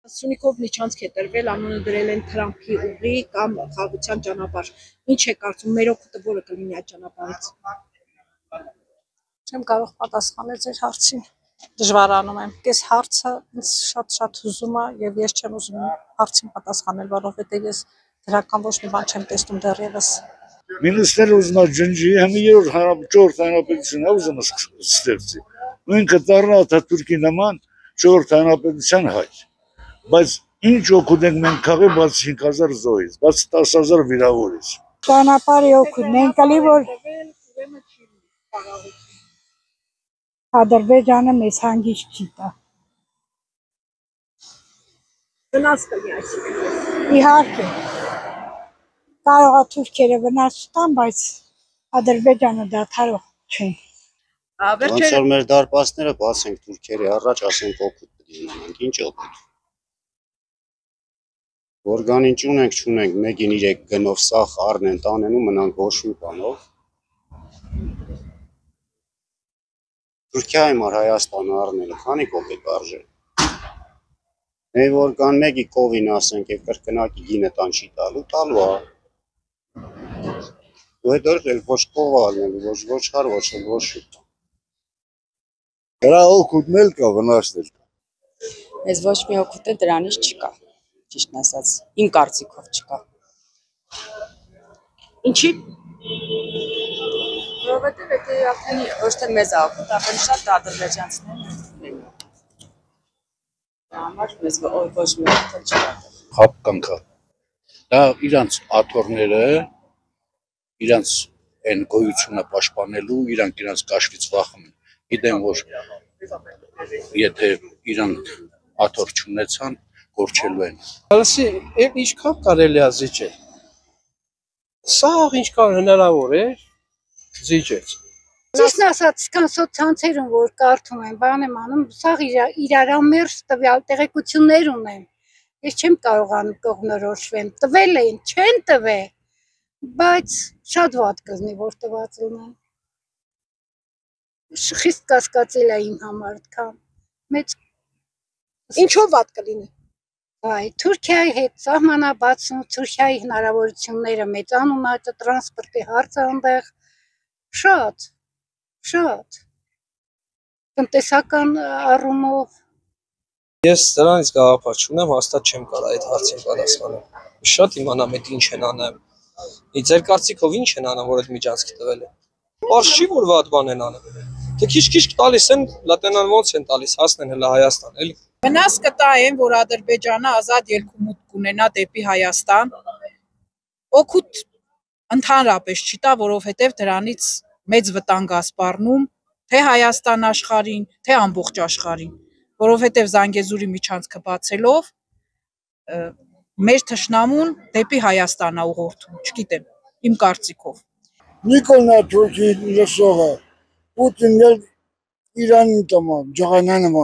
Սյունիքով միջանցք է տրվել, անունը դրել են Թրամփի ուղի կամ խաղաղության ճանապարհ։ Ինչ է կարծում, մեր օգուտը որը կլինի այդ ճանապարհից։ Չեմ կարող պատասխանել ձեր հարցին։ Դժվարանում եմ։ Այս հարցը ինձ շատ հուզում է եւ ես չեմ ուզում հարցին պատասխանել, որովհետեւ ես դրական ոչ մի բան չեմ տեսնում դեռևս։ Մինիստրը ուզում է ջնջի, հəmi չորրորդ հանրապետությունն է ուզում ստեղծի։ Նույնքը դառնա Աթաթուրքի նման չորրորդ հանրապետության հայր։ Բայց ինչ օգուտ ենք մենք քաղի բաց 5000 զոհից, բաց 10000 վիրավորից։ Ճանապարհի օգուտն ենք կլի, որ Ադրբեջանը մեզ հանգիստ չի տա։ Վնաս կլինի այսինքն։ Իհարկե։ Կարող է թուրքերը վնաս տան, բայց Ադրբեջանը դադարող չեն։ Ոնց որ մեր դարպասները բացենք թուրքերի առաջ, ասենք օգուտ դինանք, ինչ օգուտ։ Որքան ինչ ունենք, մեկին 3 գնով սախ առնեն տանեն ու մնանք ոչ մի բանով։ Թուրքիայի մար Հայաստանը առնելը քանի կոպեկ արժե։ Մեր որքան մեկի կովին ասենք եւ կրկնակի գինը տան չի տալու է։ Ու հետո էլ ոչ կով առնել, ոչ խար, ոչ շուտ։ Դրա օգուտն էլ կա, վնասն էլ կա։ Մեզ ոչ մի օգուտ դրանից չկա, ճիշտն ասած, իմ կարծիքով չկա։ Ինչի՞։ Որովհետև դա արդեն ոչ թե մեզ օգուտ, արդեն շատ ադրբեջանցիներն են։ Համար մեզ ոչ մի օգուտ չկա։ Հապկանքա։ Դա իրանց աթոռները, իրանց այն գոյությունը պաշտպանելու, իրանց կաշվից վախում են։ Գիտեմ, որ եթե իրան աթոռ չունեցան, գործելու են։ Հալսի, ինչքան կարելի է զիջել։ Սաղ ինչքան հնարավոր է, զիջեց։ Ճիշտն ասած, կան սոցցանցերում, որ կարդում են, բան եմ անում, սաղ իրարամերժ տվյալ տեղեկություններ ունեմ։ Ես չեմ կարողանում կողմնորոշվեմ, տվել են, չեն տվել, բայց շատ վատ կլինի, որ տված լինեն։ Խիստ կասկածել է իմ համար, մեծ։ Ինչով վատ կլինի։ Այ Թուրքիայի հետ սահմանաբացում, Թուրքիայի հնարավորությունները մեծանում է, տրանսպորտի հարցը այնտեղ շատ տնտեսական առումով։ Ես դրանից գաղափար չունեմ, հաստատ չեմ կարող այդ հարցին պատասխանել։ Շատ իմանամ այդ ինչ են անում։ Ձեր կարծիքով ինչ են անում, որ այդ միջանցքը տվել են։ Պարզ չի, որ վատ բան են անում։ Թե քիչ տալիս են, լատենան ոնց են տալիս, հասնեն հələ Հայաստան, էլի։ Վնաս կտա այն, որ Ադրբեջանը ազատ ելքումուտ կունենա դեպի Հայաստան։ Օգուտ ընդհանրապես չի տա, որովհետև դրանից մեծ վտանգ է սպառնում թե Հայաստան աշխարհին, թե ամբողջ աշխարհին, որովհետև Զանգեզուրի միջանցքը բացելով մեր թշնամուն դեպի Հայաստան է ուղղորդում, չգիտեմ, իմ կարծիքով։ Նիկոլնա Թուրքի լսողը, Պուտինն էլ Իրանին տոմա, ջղանանը մա։